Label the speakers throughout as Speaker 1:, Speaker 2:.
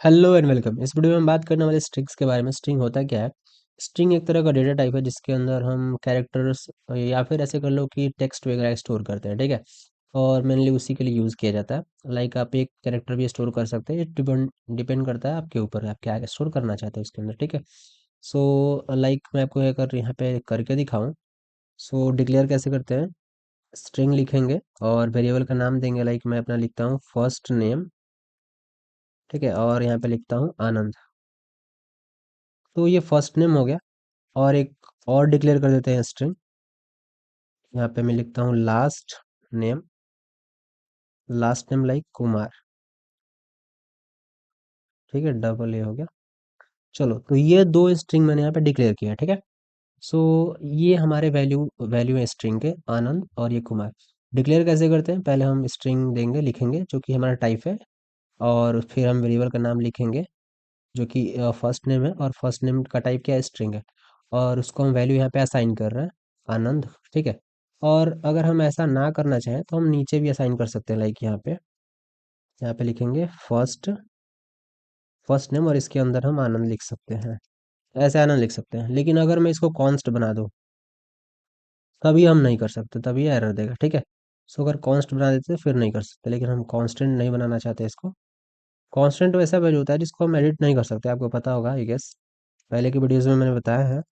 Speaker 1: Hello and welcome. इस video में हम बात करने वाले स्ट्रिंग्स के बारे में। स्ट्रिंग होता क्या है? स्ट्रिंग एक तरह का डेटा टाइप है जिसके अंदर हम कैरेक्टर्स या फिर ऐसे कर लो कि टेक्स्ट वगैरह स्टोर करते हैं, ठीक है। और मेनली उसी के लिए यूज़ किया जाता है। लाइक आप एक कैरेक्टर भी स्टोर कर सकते हैं, डिपेंड डिपेंड करता है आपके ऊपर, आप क्या स्टोर करना चाहते हैं उसके अंदर, ठीक है। सो लाइक मैं आपको अगर यहाँ पे करके दिखाऊँ, सो डिक्लेयर कैसे करते हैं। स्ट्रिंग लिखेंगे और वेरिएबल का नाम देंगे। लाइक मैं अपना लिखता हूँ फर्स्ट नेम, ठीक है, और यहाँ पे लिखता हूँ आनंद। तो ये फर्स्ट नेम हो गया। और एक और डिक्लेयर कर देते हैं स्ट्रिंग। यहाँ पे मैं लिखता हूँ name last name like Kumar, ठीक है, डबल ए हो गया। चलो, तो ये दो स्ट्रिंग मैंने यहाँ पे डिक्लेयर किया, ठीक है। सो ये हमारे वैल्यू है स्ट्रिंग के, आनंद और ये कुमार। डिक्लेयर कैसे करते हैं? पहले हम स्ट्रिंग देंगे, लिखेंगे जो कि हमारा टाइप है, और फिर हम वेरिएबल का नाम लिखेंगे जो कि फर्स्ट नेम है, और फर्स्ट नेम का टाइप क्या है? स्ट्रिंग है। और उसको हम वैल्यू यहाँ पे असाइन कर रहे हैं, आनंद, ठीक है। और अगर हम ऐसा ना करना चाहें तो हम नीचे भी असाइन कर सकते हैं। लाइक यहाँ पे लिखेंगे फर्स्ट फर्स्ट नेम, और इसके अंदर हम आनंद लिख सकते हैं, ऐसे आनंद लिख सकते हैं। लेकिन अगर मैं इसको कॉन्स्ट बना दूँ तभी हम नहीं कर सकते, तभी एरर देगा, ठीक है। सो अगर कॉन्स्ट बना देते फिर नहीं कर सकते, लेकिन हम कांस्टेंट नहीं बनाना चाहते इसको। कांस्टेंट वैसा वैल्यू होता है जिसको हम एडिट नहीं कर सकते, आपको पता होगा आई गेस, पहले की वीडियोज़ में मैंने बताया है।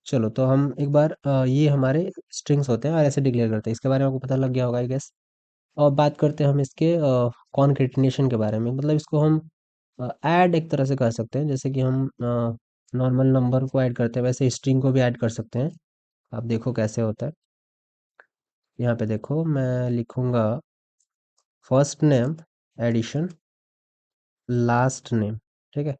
Speaker 1: चलो, तो हम एक बार ये हमारे स्ट्रिंग्स होते हैं और ऐसे डिक्लेयर करते हैं, इसके बारे में आपको पता लग गया होगा आई गेस। और बात करते हैं हम इसके कॉन्केटिनेशन के बारे में। मतलब इसको हम ऐड एक तरह से कर सकते हैं, जैसे कि हम नॉर्मल नंबर को ऐड करते हैं वैसे स्ट्रिंग को भी ऐड कर सकते हैं। आप देखो कैसे होता है। यहाँ पे देखो, मैं लिखूंगा first name addition last name, ठीक है,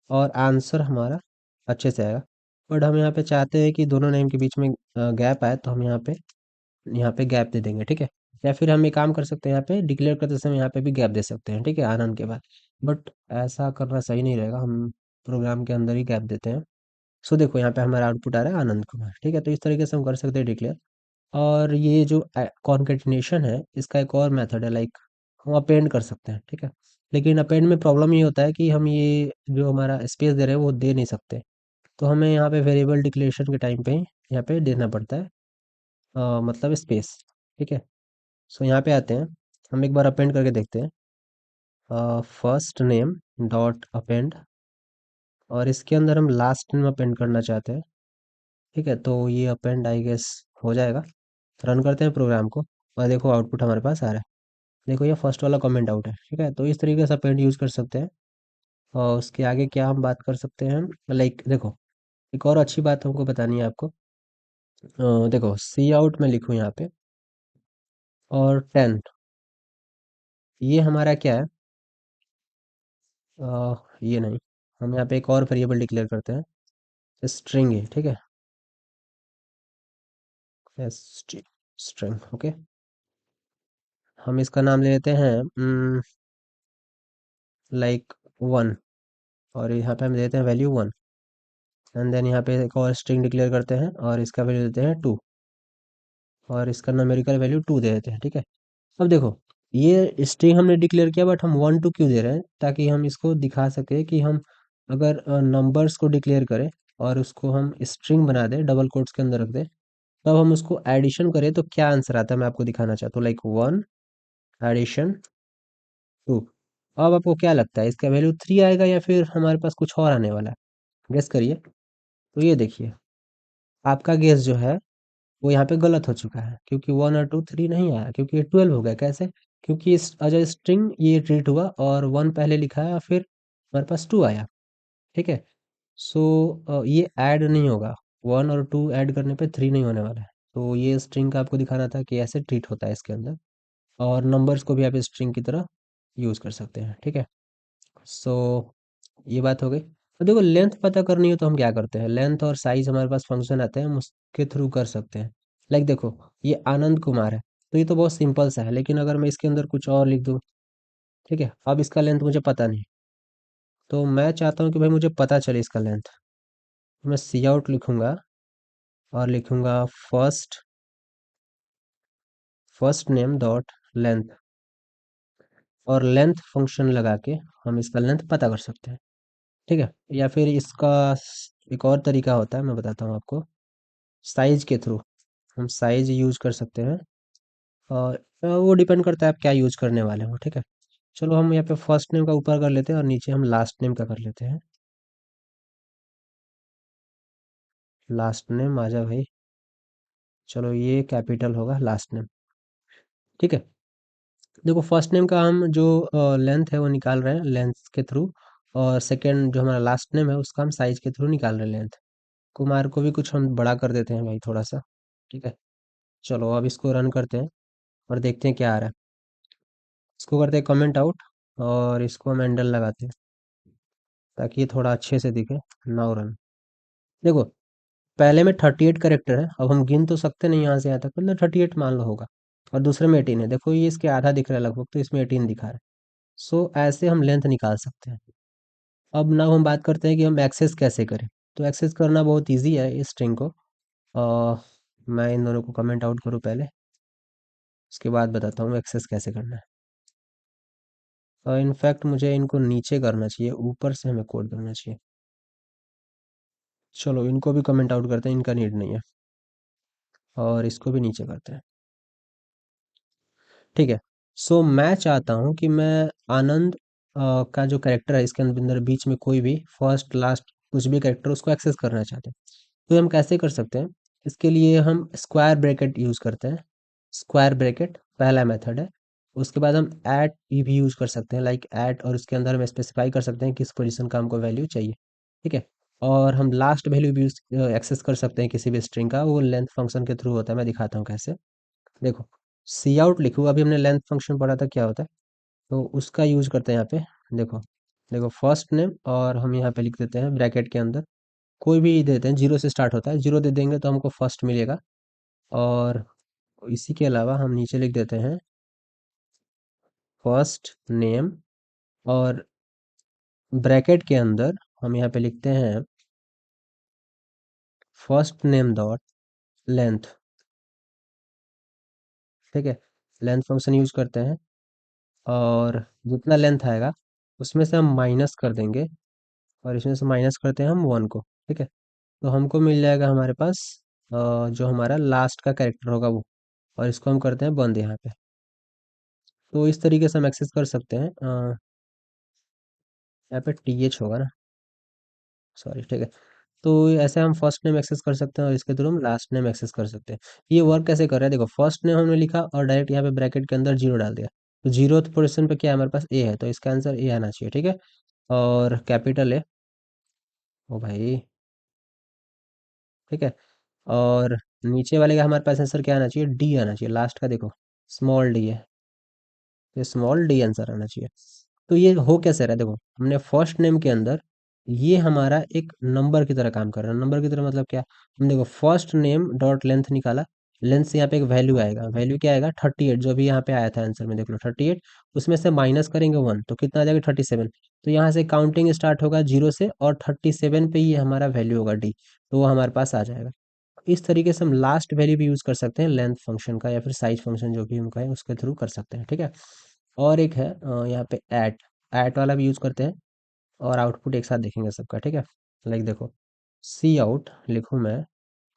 Speaker 1: और आंसर हमारा अच्छे से आएगा। बट हम यहाँ पे चाहते हैं कि दोनों नेम के बीच में गैप आए, तो हम यहाँ पे गैप दे देंगे, ठीक है। या फिर हम एक काम कर सकते हैं, यहाँ पे डिक्लेयर करते समय यहाँ पे भी गैप दे सकते हैं, ठीक है, आनंद के बाद। बट ऐसा करना सही नहीं रहेगा, हम प्रोग्राम के अंदर ही गैप देते हैं। सो देखो, यहाँ पे हमारा आउटपुट आ रहा है आनंद कुमार, ठीक है। तो इस तरीके से हम कर सकते हैं डिक्लेयर। और ये जो कॉन्केटिनेशन है, इसका एक और मेथड है, लाइक हम अपेंड कर सकते हैं, ठीक है। लेकिन अपेंड में प्रॉब्लम ये होता है कि हम ये जो हमारा स्पेस दे रहे हैं वो दे नहीं सकते। तो हमें यहाँ पे वेरिएबल डिक्लेरेशन के टाइम पे ही यहाँ पे देना पड़ता है, मतलब स्पेस, ठीक है। सो यहाँ पे आते हैं, हम एक बार अपेंड करके देखते हैं। फर्स्ट नेम डॉट अपेंड, और इसके अंदर हम लास्ट नेम अपेंड करना चाहते हैं, ठीक है। तो ये अपेंड आई गेस हो जाएगा। रन करते हैं प्रोग्राम को, और देखो आउटपुट हमारे पास आ रहा है। देखो, ये फर्स्ट वाला कमेंट आउट है, ठीक है। तो इस तरीके से अपेंड यूज़ कर सकते हैं। और उसके आगे क्या हम बात कर सकते हैं? लाइक देखो, एक और अच्छी बात हमको बतानी है आपको। देखो, सी आउट में लिखूँ यहाँ पे, और 10, ये हमारा क्या है? ये नहीं, हम यहाँ पे एक और वेरिएबल डिक्लेयर करते हैं, स्ट्रिंग है, ठीक है, स्ट्रिंग, ओके। हम इसका नाम ले लेते हैं लाइक 1, और यहाँ पे हम देते हैं वैल्यू 1। एंड देन यहाँ पे एक और स्ट्रिंग डिक्लेयर करते हैं, और इसका वैल्यू देते हैं 2, और इसका न्यूमेरिकल वैल्यू 2 दे देते हैं, ठीक है। अब देखो, ये स्ट्रिंग हमने डिक्लेयर किया, बट हम 1 2 क्यों दे रहे हैं? ताकि हम इसको दिखा सके कि हम अगर नंबर्स को डिक्लेयर करें और उसको हम स्ट्रिंग बना दें, डबल कोट्स के अंदर रख दें, तब हम उसको एडिशन करें तो क्या आंसर आता है, मैं आपको दिखाना चाहता हूँ। Like 1 addition 2। अब आपको क्या लगता है, इसका वैल्यू 3 आएगा या फिर हमारे पास कुछ और आने वाला है? गेस करिए। तो ये देखिए, आपका गेस जो है वो यहाँ पे गलत हो चुका है, क्योंकि 1 और 2 3 नहीं आया, क्योंकि ये 12 हो गया। कैसे? क्योंकि इस एज अ स्ट्रिंग ये ट्रीट हुआ, और 1 पहले लिखा है और फिर हमारे पास 2 आया, ठीक है। सो ये ऐड नहीं होगा, 1 और 2 ऐड करने पे 3 नहीं होने वाला है। तो ये स्ट्रिंग का आपको दिखाना था कि ऐसे ट्रीट होता है इसके अंदर, और नंबर्स को भी आप स्ट्रिंग की तरह यूज़ कर सकते हैं, ठीक है। सो ये बात हो गई। तो देखो, लेंथ पता करनी हो तो हम क्या करते हैं, लेंथ और साइज हमारे पास फंक्शन आते हैं, हम उसके थ्रू कर सकते हैं। लाइक देखो, ये आनंद कुमार है, तो ये तो बहुत सिंपल सा है। लेकिन अगर मैं इसके अंदर कुछ और लिख दूँ, ठीक है, अब इसका लेंथ मुझे पता नहीं, तो मैं चाहता हूँ कि भाई मुझे पता चले इसका लेंथ। मैं सी आउट लिखूंगा, और लिखूंगा first first name dot length, और लेंथ फंक्शन लगा के हम इसका लेंथ पता कर सकते हैं। ठीक है, या फिर इसका एक और तरीका होता है, मैं बताता हूँ आपको। साइज के थ्रू हम साइज यूज कर सकते हैं, और वो डिपेंड करता है आप क्या यूज करने वाले हो। ठीक है, चलो हम यहाँ पे फर्स्ट नेम का ऊपर कर लेते हैं और नीचे हम लास्ट नेम का कर लेते हैं। लास्ट नेम आ जा भाई। चलो ये कैपिटल होगा लास्ट नेम। ठीक है, देखो फर्स्ट नेम का हम जो लेंथ है वो निकाल रहे हैं लेंथ के थ्रू, और सेकंड जो हमारा लास्ट नेम है उसका हम साइज के थ्रू निकाल रहे हैं लेंथ। कुमार को भी कुछ हम बड़ा कर देते हैं भाई थोड़ा सा। ठीक है, चलो अब इसको रन करते हैं और देखते हैं क्या आ रहा है। इसको करते हैं कमेंट आउट, और इसको हम एंडल लगाते हैं ताकि ये थोड़ा अच्छे से दिखे। Now run. देखो पहले में 38 करेक्टर है, अब हम गिन तो सकते नहीं यहाँ से यहाँ तक, मतलब 38 मान लो होगा, और दूसरे में 18 है। देखो ये इसके आधा दिख रहा है लगभग, तो इसमें 18 दिखा रहा है। सो ऐसे हम लेंथ निकाल सकते हैं। अब ना हम बात करते हैं कि हम एक्सेस कैसे करें। तो एक्सेस करना बहुत इजी है इस स्ट्रिंग को। मैं इन दोनों को कमेंट आउट करूँ पहले, उसके बाद बताता हूँ एक्सेस कैसे करना है। और इनफैक्ट मुझे इनको नीचे करना चाहिए, ऊपर से हमें कोड करना चाहिए। चलो इनको भी कमेंट आउट करते हैं, इनका नीड नहीं है, और इसको भी नीचे करते हैं। ठीक है, सो मैं चाहता हूँ कि मैं आनंद का जो कैरेक्टर है इसके अंदर बीच में कोई भी फर्स्ट लास्ट कुछ भी कैरेक्टर उसको एक्सेस करना चाहते हैं। तो हम कैसे कर सकते हैं, इसके लिए हम स्क्वायर ब्रैकेट यूज़ करते हैं। स्क्वायर ब्रैकेट पहला मेथड है। उसके बाद हम ऐट भी यूज़ कर सकते हैं, लाइक ऐट, और उसके अंदर हम स्पेसिफाई कर सकते हैं किस पोजीशन का हमको वैल्यू चाहिए। ठीक है, और हम लास्ट वैल्यू भी एक्सेस कर सकते हैं किसी भी स्ट्रिंग का, वो लेंथ फंक्शन के थ्रू होता है। मैं दिखाता हूँ कैसे। देखो सी आउट लिखूँ, अभी हमने लेंथ फंक्शन पढ़ा था क्या होता है, तो उसका यूज करते हैं यहाँ पे। देखो देखो फर्स्ट नेम, और हम यहाँ पे लिख देते हैं ब्रैकेट के अंदर कोई भी देते हैं, जीरो से स्टार्ट होता है, जीरो दे देंगे तो हमको फर्स्ट मिलेगा। और इसी के अलावा हम नीचे लिख देते हैं फर्स्ट नेम, और ब्रैकेट के अंदर हम यहाँ पे लिखते हैं फर्स्ट नेम डॉट लेंथ। ठीक है, लेंथ फंक्शन यूज करते हैं, और जितना लेंथ आएगा उसमें से हम माइनस कर देंगे, और इसमें से माइनस करते हैं हम 1 को। ठीक है, तो हमको मिल जाएगा हमारे पास जो हमारा लास्ट का कैरेक्टर होगा वो, और इसको हम करते हैं बंद यहाँ पे। तो इस तरीके से हम एक्सेस कर सकते हैं। यहाँ पे टी एच होगा ना, सॉरी। ठीक है, तो ऐसे हम फर्स्ट नेम एक्सेस कर सकते हैं, और इसके थ्रू हम लास्ट नेम एक्सेस कर सकते हैं। ये वर्क कैसे कर रहा है, देखो फर्स्ट नेम हमने लिखा और डायरेक्ट यहाँ पे ब्रैकेट के अंदर जीरो डाल दिया, तो जीरो पोजिशन पे क्या है हमारे पास ए है, तो इसका आंसर ए आना चाहिए। ठीक है, और कैपिटल ए, ओ भाई। ठीक है, और नीचे वाले का हमारे पास आंसर क्या आना चाहिए, डी आना चाहिए। लास्ट का देखो स्मॉल डी है, तो स्मॉल डी आंसर आना चाहिए। तो ये हो कैसे रहा है, देखो हमने फर्स्ट नेम के अंदर ये हमारा एक नंबर की तरह काम कर रहा है। नंबर की तरह मतलब क्या, हम देखो फर्स्ट नेम डॉट लेंथ निकाला, लेंथ से यहाँ पे एक वैल्यू आएगा, वैल्यू क्या आएगा 38, जो भी यहाँ पे आया था आंसर में, देख लो 38। उसमें से माइनस करेंगे 1, तो कितना आ जाएगा 37। तो यहाँ से काउंटिंग स्टार्ट होगा जीरो से, और 37 पे ये हमारा वैल्यू होगा डी, तो वो हमारे पास आ जाएगा। इस तरीके से हम लास्ट वैल्यू भी यूज़ कर सकते हैं लेंथ फंक्शन का, या फिर साइज फंक्शन जो भी हम कहें उसके थ्रू कर सकते हैं। ठीक है, और एक है यहाँ पे ऐट, ऐट वाला भी यूज़ करते हैं, और आउटपुट एक साथ देखेंगे सबका। ठीक है, लाइक देखो सी आउट लिखूँ मैं,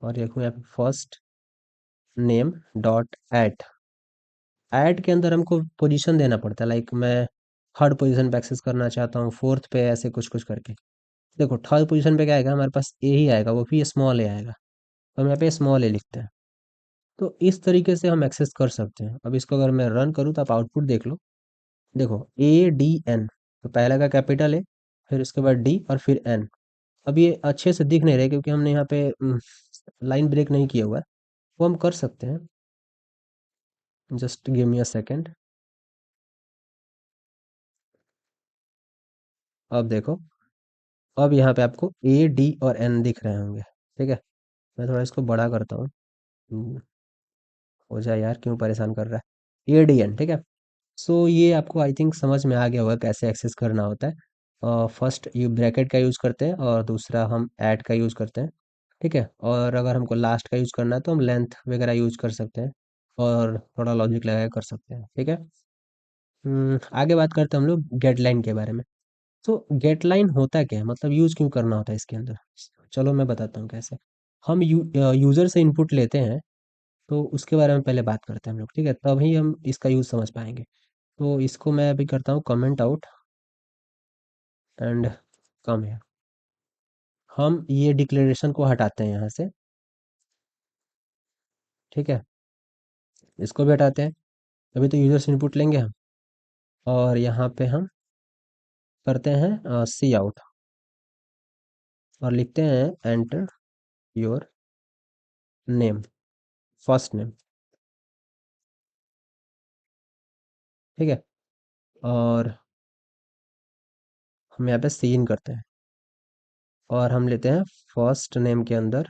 Speaker 1: और लिखूँ यहाँ पे first name dot at. At के अंदर हमको पोजीशन देना पड़ता है, लाइक मैं थर्ड पोजीशन पे एक्सेस करना चाहता हूँ, फोर्थ पे, ऐसे कुछ कुछ करके। देखो थर्ड पोजीशन पे क्या आएगा हमारे पास, ए ही आएगा, वो भी स्मॉल ए आएगा, तो हम यहाँ पे स्मॉल ए लिखते हैं। तो इस तरीके से हम एक्सेस कर सकते हैं। अब इसको अगर मैं रन करूँ तो आप आउटपुट देख लो। देखो ए डी एन, तो पहला का कैपिटल है, फिर उसके बाद डी, और फिर एन। अब ये अच्छे से दिख नहीं रहे क्योंकि हमने यहाँ पे लाइन ब्रेक नहीं किया हुआ है, वो हम कर सकते हैं। Just give me a second. अब देखो, अब यहाँ पे आपको ए डी और एन दिख रहे होंगे। ठीक है, मैं थोड़ा इसको बड़ा करता हूँ। हो जाए यार, क्यों परेशान कर रहा है, ए डी एन। ठीक है, सो ये आपको आई थिंक समझ में आ गया होगा कैसे एक्सेस करना होता है। फर्स्ट ये ब्रैकेट का यूज़ करते हैं, और दूसरा हम ऐड का यूज़ करते हैं। ठीक है, और अगर हमको लास्ट का यूज़ करना है तो हम लेंथ वगैरह यूज़ कर सकते हैं, और थोड़ा लॉजिक लगा के कर सकते हैं। ठीक है, आगे बात करते हैं हम लोग गेट लाइन के बारे में। तो गेट लाइन होता क्या है, मतलब यूज़ क्यों करना होता है इसके अंदर? चलो मैं बताता हूँ कैसे। हम यूज़र से इनपुट लेते हैं, तो उसके बारे में पहले बात करते हैं हम लोग, ठीक है? तभी हम इसका यूज़ समझ पाएंगे। तो इसको मैं अभी करता हूँ कमेंट आउट एंड कम है। हम ये डिक्लेरेशन को हटाते हैं यहाँ से, ठीक है? इसको भी हटाते हैं, अभी तो यूज़र से इनपुट लेंगे हम। और यहाँ पे हम करते हैं सी आउट और लिखते हैं enter your name, first name, ठीक है? और हम यहाँ पे सी इन करते हैं और हम लेते हैं फर्स्ट नेम के अंदर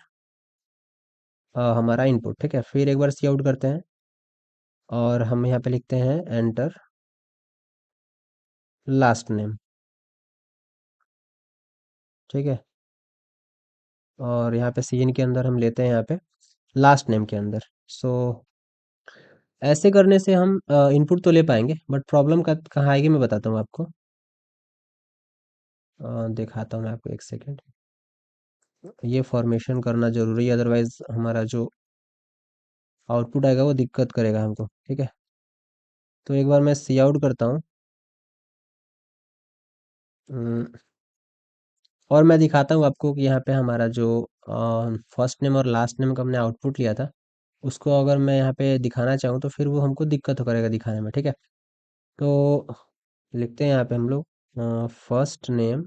Speaker 1: हमारा इनपुट, ठीक है? फिर एक बार सी आउट करते हैं और हम यहाँ पे लिखते हैं एंटर लास्ट नेम, ठीक है? और यहाँ पे सी इन के अंदर हम लेते हैं यहाँ पे लास्ट नेम के अंदर। सो ऐसे करने से हम इनपुट तो ले पाएंगे, बट प्रॉब्लम का कहाँ आएगी मैं बताता हूँ आपको। दिखाता हूँ मैं आपको, एक सेकेंड। ये फॉर्मेशन करना ज़रूरी है, अदरवाइज हमारा जो आउटपुट आएगा वो दिक्कत करेगा हमको, ठीक है? तो एक बार मैं सी आउट करता हूँ। अम, और मैं दिखाता हूँ आपको कि यहाँ पे हमारा जो फर्स्ट नेम और लास्ट नेम का हमने आउटपुट लिया था, उसको अगर मैं यहाँ पे दिखाना चाहूँ तो फिर वो हमको दिक्कत करेगा दिखाने में, ठीक है? तो लिखते हैं यहाँ पे हम लोग first name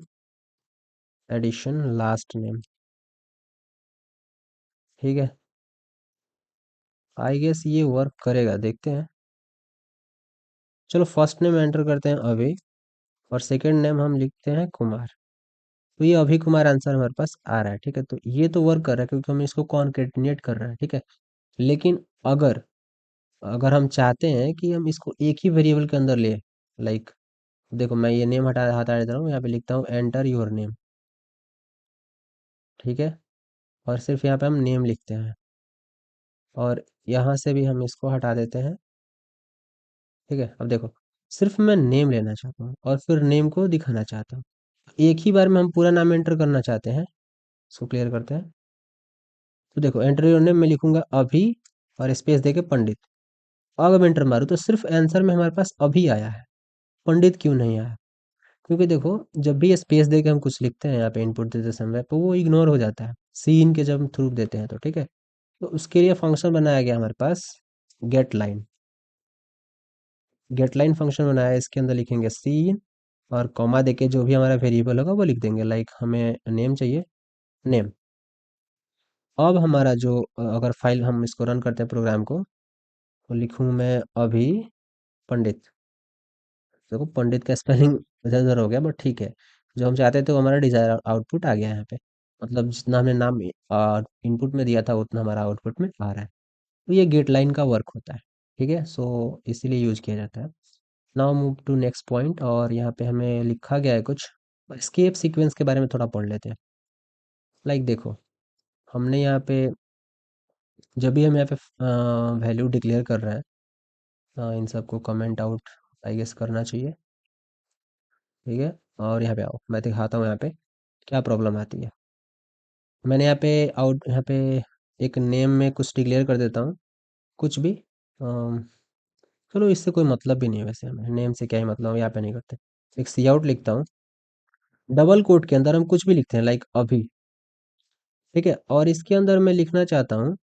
Speaker 1: addition last name, ठीक है? आई गेस ये वर्क करेगा, देखते हैं। चलो फर्स्ट नेम एंटर करते हैं अभी, और सेकंड नेम हम लिखते हैं कुमार। तो ये अभी कुमार आंसर हमारे पास आ रहा है, ठीक है? तो ये तो वर्क कर रहा है क्योंकि हम इसको कॉन्केटिनेट कर रहे हैं, ठीक है? लेकिन अगर अगर हम चाहते हैं कि हम इसको एक ही वेरिएबल के अंदर ले, लाइक देखो मैं ये नेम हटा देता हूँ, यहाँ पे लिखता हूँ एंटर योर नेम, ठीक है? और सिर्फ यहाँ पे हम नेम लिखते हैं और यहाँ से भी हम इसको हटा देते हैं, ठीक है? अब देखो, सिर्फ मैं नेम लेना चाहता हूँ और फिर नेम को दिखाना चाहता हूँ। एक ही बार में हम पूरा नाम एंटर करना चाहते हैं, इसको क्लियर करते हैं। तो देखो एंटर योर नेम में लिखूंगा अभी और स्पेस देके पंडित। अब एंटर मारूँ तो सिर्फ आंसर में हमारे पास अभी आया है, पंडित क्यों नहीं आया? क्योंकि देखो, जब भी स्पेस देके हम कुछ लिखते हैं यहाँ पे इनपुट देते समय, तो वो इग्नोर हो जाता है सीन के जब हम थ्रू देते हैं तो, ठीक है? तो उसके लिए फंक्शन बनाया गया हमारे पास getline. Getline function बनाया है, इसके अंदर लिखेंगे सीन और कॉमा देके जो भी हमारा वेरिएबल होगा वो लिख देंगे, लाइक हमें नेम चाहिए, नेम। अब हमारा जो अगर फाइल हम इसको रन करते हैं प्रोग्राम को, तो लिखूँ मैं अभी पंडित। देखो पंडित का स्पेलिंग इधर उधर हो गया, बट ठीक है, जो हम चाहते थे वो हमारा डिजायर आउटपुट आ गया है यहाँ पे। मतलब जितना हमने नाम इनपुट में दिया था उतना हमारा आउटपुट में आ रहा है। तो ये गेट लाइन का वर्क होता है, ठीक है? सो इसीलिए यूज किया जाता है। Now move to next point, और यहाँ पे हमें लिखा गया है कुछ, एस्केप सीक्वेंस के बारे में थोड़ा पढ़ लेते हैं। लाइक देखो, हमने यहाँ पे जब भी हम यहाँ पे वैल्यू डिक्लेयर कर रहे हैं, इन सबको कमेंट आउट आई गेस करना चाहिए, ठीक है? और यहाँ पे आओ, मैं दिखाता हूँ यहाँ पे क्या प्रॉब्लम आती है। मैंने यहाँ पे एक नेम में कुछ डिक्लेयर कर देता हूँ, कुछ भी। अम, चलो इससे कोई मतलब भी नहीं है, वैसे हमें नेम से क्या ही मतलब, यहाँ पे नहीं करते। एक सी आउट लिखता हूँ, डबल कोट के अंदर हम कुछ भी लिखते हैं, लाइक अभी, ठीक है? और इसके अंदर मैं लिखना चाहता हूँ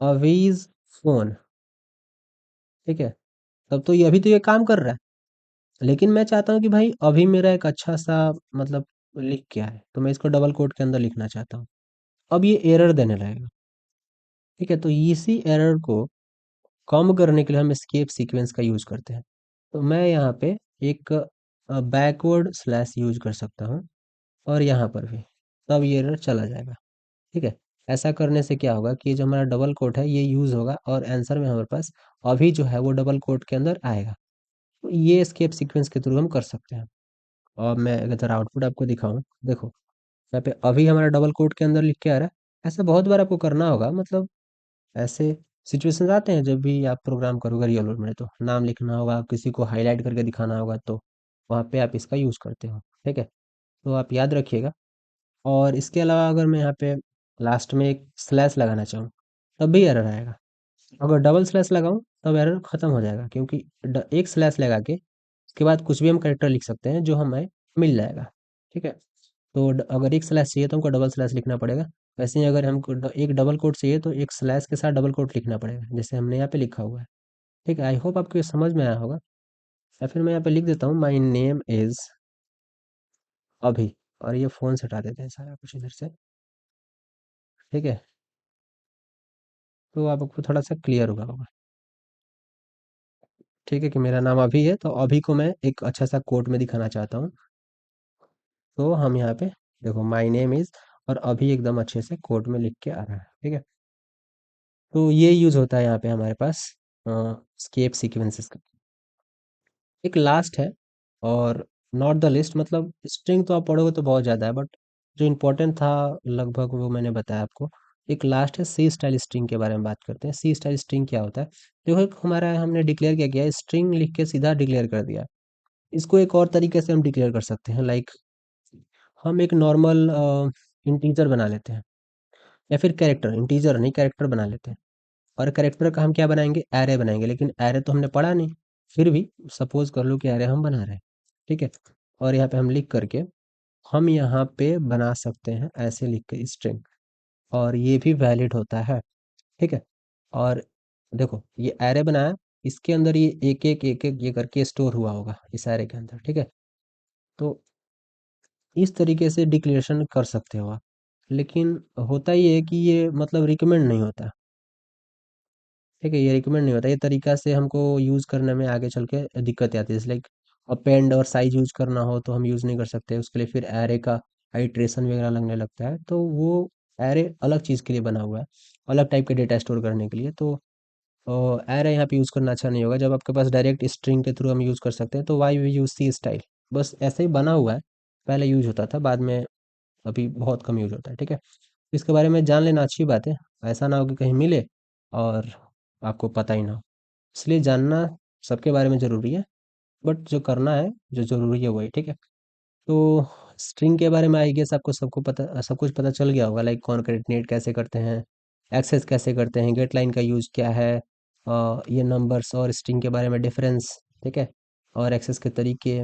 Speaker 1: अवीज फोन, ठीक है? तब तो ये अभी तो ये काम कर रहा है, लेकिन मैं चाहता हूँ कि भाई अभी मेरा एक अच्छा सा मतलब लिख क्या है, तो मैं इसको डबल कोट के अंदर लिखना चाहता हूँ। अब ये एरर देने लगेगा, ठीक है? तो इसी एरर को कम करने के लिए हम एस्केप सीक्वेंस का यूज करते हैं। तो मैं यहाँ पे एक बैकवर्ड स्लैश यूज कर सकता हूँ और यहाँ पर भी, तब ये एरर चला जाएगा, ठीक है? ऐसा करने से क्या होगा कि जो हमारा डबल कोट है ये यूज होगा और आंसर में हमारे पास अभी जो है वो डबल कोट के अंदर आएगा। तो ये एस्केप सीक्वेंस के थ्रू हम कर सकते हैं। और मैं अगर आउटपुट आपको दिखाऊं, देखो यहाँ पे अभी हमारा डबल कोट के अंदर लिख के आ रहा है। ऐसा बहुत बार आपको करना होगा, मतलब ऐसे सिचुएशंस आते हैं जब भी आप प्रोग्राम करोगे रियल वर्ल्ड में, तो नाम लिखना होगा, किसी को हाईलाइट करके दिखाना होगा, तो वहाँ पे आप इसका यूज़ करते हो। ठीक है, तो आप याद रखिएगा। और इसके अलावा अगर मैं यहाँ पे लास्ट में एक स्लैश लगाना चाहूँ, तब भी एरर आएगा। अगर डबल स्लैश लगाऊँ तब एरर खत्म हो जाएगा, क्योंकि एक स्लैश लगा के उसके बाद कुछ भी हम कैरेक्टर लिख सकते हैं जो हमें मिल जाएगा। ठीक है, तो अगर एक स्लैश चाहिए तो हमको डबल स्लैश लिखना पड़ेगा। वैसे ही अगर हमको एक डबल कोट चाहिए तो एक स्लैश के साथ डबल कोट लिखना पड़ेगा, जैसे हमने यहाँ पे लिखा हुआ है। ठीक है, आई होप आपको ये समझ में आया होगा। या फिर मैं यहाँ पे लिख देता हूँ, माई नेम इज़ अभी, और ये फ़ोन से हटा देते हैं सारा कुछ इधर से। ठीक है, तो आपको थोड़ा सा क्लियर होगा। ठीक है, कि मेरा नाम अभी है, तो अभी को मैं एक अच्छा सा कोट में दिखाना चाहता हूँ। तो हम यहाँ पे देखो, माई नेम इज़, और अभी एकदम अच्छे से कोट में लिख के आ रहा है। ठीक है, तो ये यूज़ होता है यहाँ पे हमारे पास स्केप सीक्वेंसेस का। एक लास्ट है, और नॉट द लिस्ट, मतलब स्ट्रिंग तो आप पढ़ोगे तो बहुत ज़्यादा है, बट जो इम्पोर्टेंट था लगभग वो मैंने बताया आपको। एक लास्ट है सी स्टाइल स्ट्रिंग, के बारे में बात करते हैं। सी स्टाइल स्ट्रिंग क्या होता है? देखो, एक हमारा हमने डिक्लेयर क्या किया है, स्ट्रिंग लिख के सीधा डिक्लेयर कर दिया। इसको एक और तरीके से हम डिक्लेयर कर सकते हैं, लाइक हम एक नॉर्मल इंटीजर बना लेते हैं, या फिर कैरेक्टर, इंटीजर नहीं कैरेक्टर बना लेते हैं। और कैरेक्टर का हम क्या बनाएंगे, एरे बनाएंगे, लेकिन एरे तो हमने पढ़ा नहीं। फिर भी सपोज कर लो कि एरे हम बना रहे हैं। ठीक है, और यहाँ पे हम लिख करके हम यहाँ पे बना सकते हैं ऐसे लिख के स्ट्रिंग, और ये भी वैलिड होता है। ठीक है, और देखो ये एरे बनाया, इसके अंदर ये एक एक ये करके स्टोर हुआ होगा इस एरे के अंदर। ठीक है, तो इस तरीके से डिक्लेरेशन कर सकते हो आप। लेकिन होता ये है कि ये मतलब रिकमेंड नहीं होता। ठीक है, ये रिकमेंड नहीं होता, ये तरीका से हमको यूज़ करने में आगे चल के दिक्कत आती है। जैसे लाइक अपेंड और साइज यूज़ करना हो तो हम यूज़ नहीं कर सकते, उसके लिए फिर एरे का आइट्रेशन वगैरह लगने लगता है। तो वो एरे अलग चीज़ के लिए बना हुआ है, अलग टाइप के डेटा स्टोर करने के लिए। तो एरे यहाँ पे यूज़ करना अच्छा नहीं होगा। जब आपके पास डायरेक्ट स्ट्रिंग के थ्रू हम यूज़ कर सकते हैं, तो why we use C style, बस ऐसे ही बना हुआ है। पहले यूज़ होता था, बाद में अभी बहुत कम यूज़ होता है। ठीक है, इसके बारे में जान लेना अच्छी बात है। ऐसा ना हो कि कहीं मिले और आपको पता ही ना हो। इसलिए जानना सबके बारे में ज़रूरी है, बट जो करना है, जो ज़रूरी है वही। ठीक है, तो स्ट्रिंग के बारे में आई गेस आपको सबको पता, सब कुछ पता चल गया होगा, लाइक कॉनकैटिनेट कैसे करते हैं, एक्सेस कैसे करते हैं, गेट लाइन का यूज़ क्या है, ये नंबर्स और स्ट्रिंग के बारे में डिफरेंस। ठीक है, और एक्सेस के तरीके,